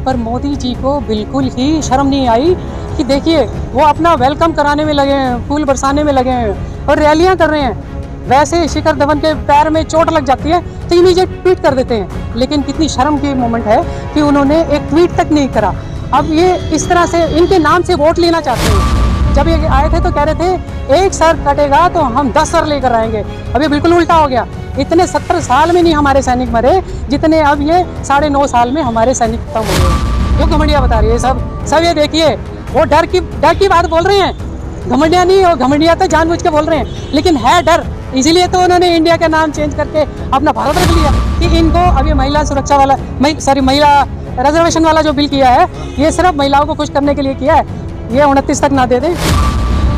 पर मोदी जी को बिल्कुल ही शर्म नहीं आई कि देखिए वो अपना वेलकम कराने में लगे हैं, फूल बरसाने में लगे हैं और रैलियां कर रहे हैं। वैसे शिखर धवन के पैर में चोट लग जाती है तो इमीडिएट ट्वीट कर देते हैं, लेकिन कितनी शर्म की मोमेंट है कि उन्होंने एक ट्वीट तक नहीं करा। अब ये इस तरह से इनके नाम से वोट लेना चाहते हैं। जब ये आए थे तो कह रहे थे एक सर कटेगा तो हम 10 सर लेकर आएंगे। अब ये बिल्कुल उल्टा हो गया। इतने 70 साल में नहीं हमारे सैनिक मरे जितने अब ये 9.5 साल में हमारे सैनिक खत्म हो गए। जो घमंडिया बता रही है सब ये देखिए, वो डर की बात बोल रहे हैं। घमंडिया नहीं, वो घमंडिया तो जानबूझ के बोल रहे हैं, लेकिन है डर। इसीलिए तो उन्होंने इंडिया का नाम चेंज करके अपना भारत रख लिया कि इनको अभी महिला सुरक्षा वाला महिला रिजर्वेशन वाला जो बिल किया है, ये सिर्फ महिलाओं को खुश करने के लिए किया है। ये 29 तक ना दे दें,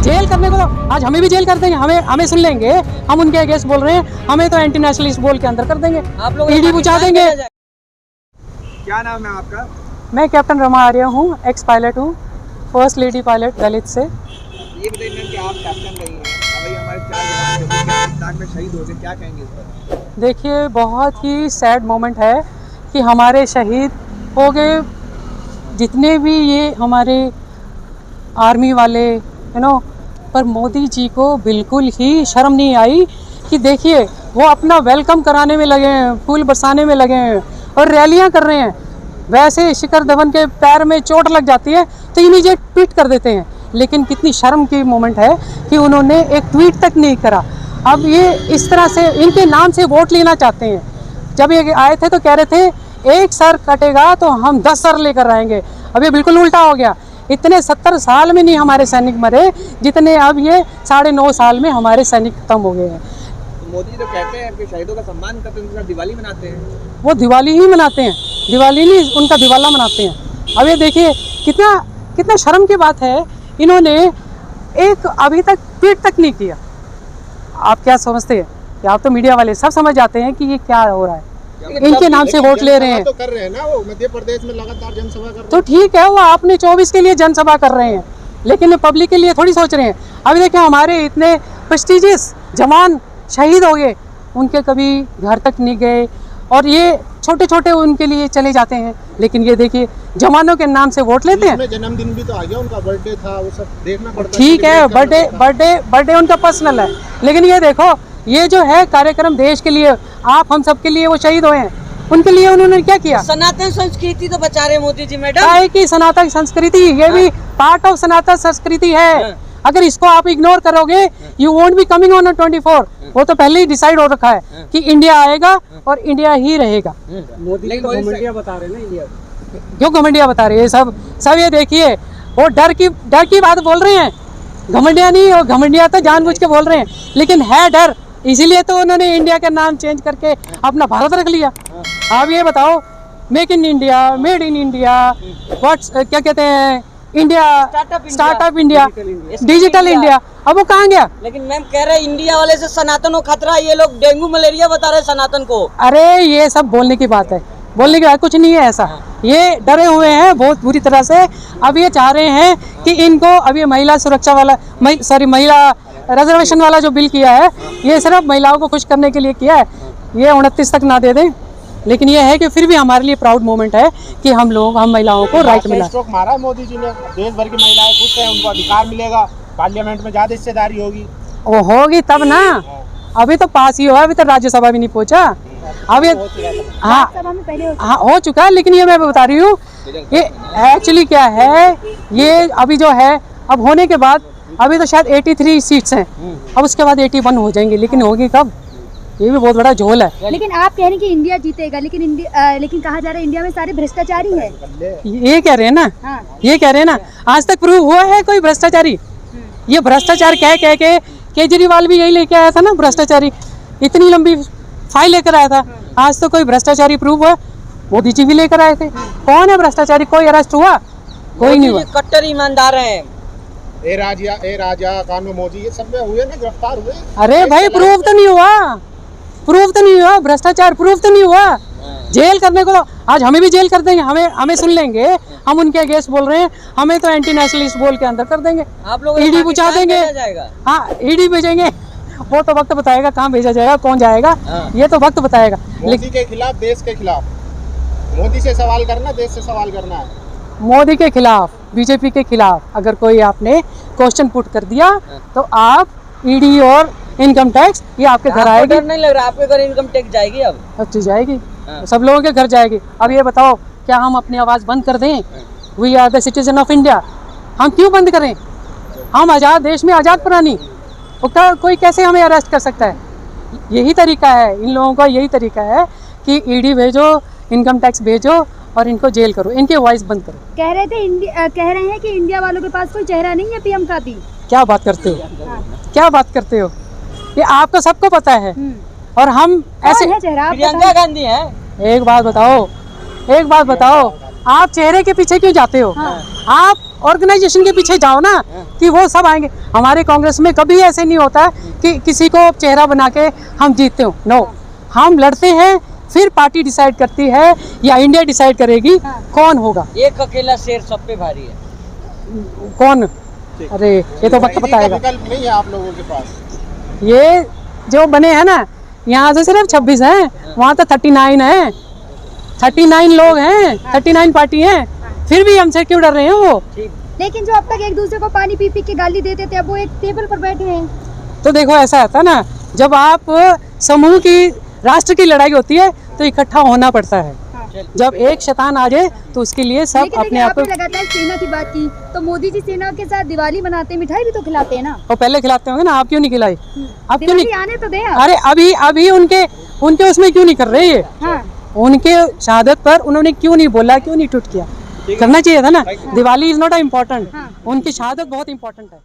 जेल करने को तो आज हमें भी जेल कर देंगे। हमें सुन लेंगे, हम उनके अगेंस्ट बोल रहे हैं, हमें तो एंटी नेशनलिस्ट बोल के अंदर कर देंगे, आप लोग ईडी बुझा देंगे। क्या नाम है आपका? मैं कैप्टन रमा आर्या हूँ, एक्स पायलट हूँ, फर्स्ट लेडी पायलट दलित से। ये बताइए कि आप कैप्टन रही हैं, अभी हमारे 4 जवान जो पाकिस्तान में शहीद हो गए, क्या कहेंगे इस पर? देखिए बहुत ही सैड मोमेंट है कि हमारे शहीद हो गए। जितने भी ये हमारे आर्मी वाले पर मोदी जी को बिल्कुल ही शर्म नहीं आई कि देखिए वो अपना वेलकम कराने में लगे हैं, फूल बरसाने में लगे हैं और रैलियां कर रहे हैं। वैसे शिखर धवन के पैर में चोट लग जाती है तो इमीडिएट ट्वीट कर देते हैं, लेकिन कितनी शर्म की मोमेंट है कि उन्होंने एक ट्वीट तक नहीं करा। अब ये इस तरह से इनके नाम से वोट लेना चाहते हैं। जब ये आए थे तो कह रहे थे एक सर कटेगा तो हम 10 सर लेकर आएंगे। अब ये बिल्कुल उल्टा हो गया। इतने 70 साल में नहीं हमारे सैनिक मरे जितने अब ये 9.5 साल में हमारे सैनिक खत्म हो गए हैं। मोदी जी तो कहते हैं कि शहीदों का सम्मान करते हैं, उनके साथ दिवाली मनाते हैं। वो दिवाली ही मनाते हैं, दिवाली नहीं उनका दिवाला मनाते हैं। अब ये देखिए कितना शर्म की बात है, इन्होंने एक अभी तक ट्वीट तक नहीं किया। आप क्या समझते हैं कि आप तो मीडिया वाले सब समझ जाते हैं कि ये क्या हो रहा है। इनके नाम से वोट ले रहे हैं तो कर रहे हैं ना, वो मध्य प्रदेश में लगातार जनसभा कर रहे हैं। तो ठीक है, वो आपने 24 के लिए जनसभा कर रहे हैं, लेकिन पब्लिक के लिए थोड़ी सोच रहे हैं। अभी देखिए हमारे इतने प्रेस्टिजियस जवान शहीद हो गए, उनके कभी घर तक नहीं गए और ये छोटे उनके लिए चले जाते हैं। लेकिन ये देखिए जवानों के नाम से वोट लेते हैं। जन्मदिन भी तो आ गया, उनका बर्थडे था, वो सब देखना पड़ता है। ठीक है, बर्थडे उनका पर्सनल है, लेकिन ये देखो ये जो है कार्यक्रम देश के लिए, आप हम सब के लिए वो शहीद हुए हैं, उनके लिए उन्होंने क्या किया? सनातन संस्कृति तो बचा रहे मोदी जी मैडम। क्या है कि सनातन संस्कृति ये भी पार्ट ऑफ सनातन संस्कृति है। अगर इसको आप इग्नोर करोगे you won't be coming on 24। वो तो पहले ही डिसाइड हो रखा है कि इंडिया आएगा और इंडिया ही रहेगा। मोदी को घमंडिया बता रहे हैं ना इंडिया, क्यों घमंडिया बता रहे हैं? सब ये देखिए, वो डर की बात बोल रहे हैं। घमंडिया नहीं, वो घमंडिया तो जानबूझ के बोल रहे हैं, लेकिन है डर। इसीलिए तो उन्होंने इंडिया का नाम चेंज करके अपना भारत रख लिया। आप ये बताओ, make in India, made in India, क्या कहते हैं, India startup India, digital India, अब वो कहाँ गया? लेकिन मैम कह रहे इंडिया वाले से सनातन को खतरा, ये लोग डेंगू मलेरिया बता रहे सनातन को। अरे ये सब बोलने की बात है, बोलने की बात कुछ नहीं है ऐसा। ये डरे हुए हैं बहुत बुरी तरह से। अब ये चाह रहे हैं कि इनको अभी महिला सुरक्षा वाला महिला रिजर्वेशन वाला जो बिल किया है, ये सिर्फ महिलाओं को खुश करने के लिए किया है। ये 29 तक ना दे दें, लेकिन ये है कि फिर भी हमारे लिए प्राउड मोमेंट है कि हम महिलाओं को राइट मिला। स्ट्रोक मारा मोदी जी ने, देश भर की महिलाएं खुश हैं, उनको अधिकार मिलेगा, पार्लियामेंट में ज्यादा हिस्सेदारी होगी। वो होगी तब ना, अभी तो पास ही हुआ, अभी तो राज्यसभा भी नहीं पहुंचा। अब ये हाँ हो चुका है, लेकिन ये मैं बता रही हूँ ये एक्चुअली क्या है। ये अभी जो है अब होने के बाद अभी तो शायद 83 सीट्स हैं, अब उसके बाद 81 हो जाएंगी, लेकिन होगी कब? ये भी बहुत बड़ा झोल है। लेकिन आप कह रहे हैं कि इंडिया जीतेगा, लेकिन कहा जा रहा है इंडिया में सारे भ्रष्टाचारी है। ये कह रहे हैं ना, हाँ। ये कह रहे हैं ना, आज तक प्रूव हुआ है कोई भ्रष्टाचारी? ये भ्रष्टाचार कह के केजरीवाल भी यही लेके आया था ना, भ्रष्टाचारी इतनी लंबी फाइल लेकर आया था। आज तो कोई भ्रष्टाचारी प्रूव हुआ? मोदी जी भी लेकर आए थे। कौन है भ्रष्टाचारी? कोई अरेस्ट हुआ? कोई नहीं हुआ। कट्टर ईमानदार है। ए राजा कानू मोदी ये सब में हुए ना, गिरफ्तार हुए। अरे भाई प्रूव तो नहीं हुआ, भ्रष्टाचार प्रूव तो नहीं हुआ। जेल करने को तो आज हमें भी जेल कर देंगे, हमें सुन लेंगे, हम उनके अगेंस्ट बोल रहे हैं, हमें तो एंटी नेशनलिस्ट बोल के अंदर कर देंगे, आप लोग ईडी बुझा देंगे। हाँ ईडी भेजेंगे, वो तो वक्त बताएगा कहाँ भेजा जाएगा, कौन जाएगा, ये तो वक्त बताएगा। मोदी के खिलाफ, देश के खिलाफ मोदी से सवाल करना, देश से सवाल करना है। मोदी के खिलाफ, बीजेपी के खिलाफ अगर कोई आपने क्वेश्चन पुट कर दिया तो आप ईडी और इनकम टैक्स ये आपके घर आपको आएगी। डर नहीं लग रहा आपके घर इनकम टैक्स जाएगी अब? सब चीज जाएगी, हाँ। सब लोगों के घर जाएगी। अब ये बताओ क्या हम अपनी आवाज़ बंद कर दें? We are the citizen of India, हम क्यों बंद करें? हम आज़ाद देश में आज़ाद प्राणी, कोई कैसे हमें अरेस्ट कर सकता है? यही तरीका है, इन लोगों का यही तरीका है कि ईडी भेजो, इनकम टैक्स भेजो और इनको जेल करो, इनके वॉइस बंद करो। कह रहे हैं कि इंडिया वालों के पास कोई चेहरा नहीं है पीएम का भी। क्या बात करते हो, क्या बात करते हो? ये आपको सबको पता है और हम ऐसे। कौन है चेहरा? आप प्रियंका बताएं। गांधी है। एक बात बताओ, एक बात बताओ, आप चेहरे के पीछे क्यों जाते हो? आप ऑर्गेनाइजेशन के पीछे जाओ ना, कि वो सब आएंगे। हमारे कांग्रेस में कभी ऐसे नहीं होता कि किसी को चेहरा बना के हम जीतते हो। नो, हम लड़ते हैं, फिर पार्टी डिसाइड करती है या इंडिया डिसाइड करेगी कौन होगा। एक अकेला शेर सब पे भारी है। कौन? अरे ये तो वक्त बताएगा। विकल्प नहीं है आप लोगों के पास। ये जो बने हैं ना, यहाँ से सिर्फ 26 हैं, वहाँ तो 39 हैं, 39 लोग हैं, 39 पार्टी हैं, फिर भी हमसे क्यों डर रहे हैं वो? लेकिन जो अब तक एक दूसरे को पानी पी पी के गाली देते थे, अब वो एक टेबल पर बैठे हैं। तो देखो ऐसा होता है ना, जब आप समूह की, राष्ट्र की लड़ाई होती है तो इकट्ठा होना पड़ता है। जब एक शैतान आ जाए तो उसके लिए सब लेकिन अपने आप को। आपने लगातार सेना की बात की, तो मोदी जी सेना के साथ दिवाली मनाते, मिठाई भी तो खिलाते हैं ना। वो पहले खिलाते होंगे ना, आप क्यों नहीं खिलाई? आप क्यों दिवाली नहीं? आने तो दें आप। अरे अभी उनके उसमें क्यों नहीं कर रहे ये? हाँ। उनके शहादत पर उन्होंने क्यों नहीं बोला, क्यों नहीं ट्वीट किया? करना चाहिए था ना। दिवाली इज नॉट इम्पोर्टेंट, उनकी शहादत बहुत इंपॉर्टेंट है।